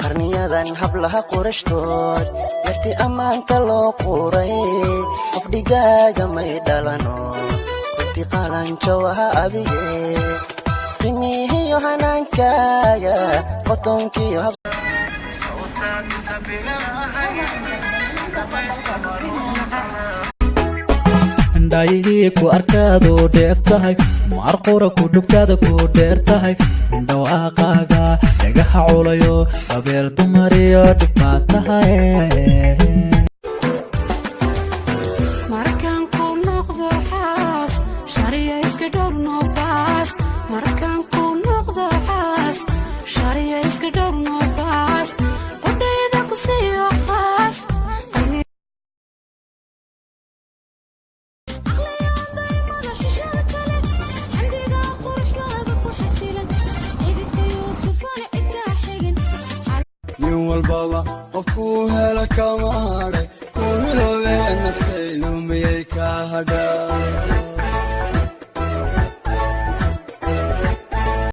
qarniyadan hablaha qorashtood yarti ammaanka loo quray qof dhigaaga may dhalano runti qalanjawaha abige qimihiyo hanaankaaga qotonkiyo indhaayihii ku arkaado dheertahay marqura ku dhugtaada ku dheertahay dhawaaqaaga dhagaha culayo qabeel dumariyo dhibaad tahay markaan ku noqdo xaas shariya iska dhowrno baas markaan ku noqdo xaas shariya iska dhowrno baas qodhayda ku siiyo xaas والبابا وكوها لك ماري كوهلو بينك يومي كهدا